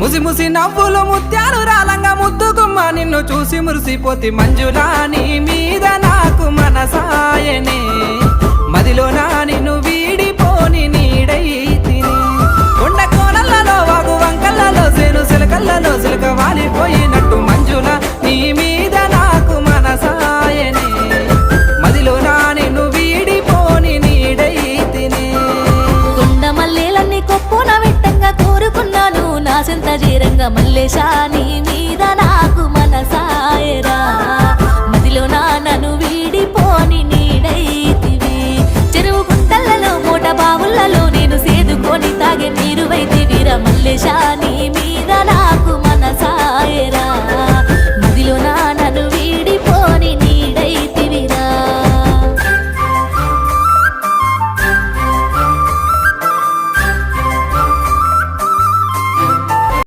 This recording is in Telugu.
ముసి ముసి నవ్వులు ముత్యాలు రాలంగా ముద్దుగుమ్మ నిన్ను చూసి మురిసిపోతి మంజులా నీ మీద నాకు మనసాయనే మదిలోనా నిన్ను వీడిపోని నీడైతిని కొండ కోనలలో వాగు వంకలలో సేను సిలకలలో సిలక వాలిపోయినట్టు మంజులా నీ మీద నాకు మనసాయనే మదిలోనా నిన్ను వీడిపోని నీడైతిని కొండ మల్లెలన్నీ కొప్పున విట్టంగా కోరుకున్నాను నా సెంత జీరంగా మల్లేశా నీ మీద నాకు మనసాయరా మదిలో నన్ను వీడిపోని నీడైతివి చెరువు గుంటలలో మూట బావులలో నేను సేదుకొని తాగే నీరు వైతివిరా మల్లేశా నీ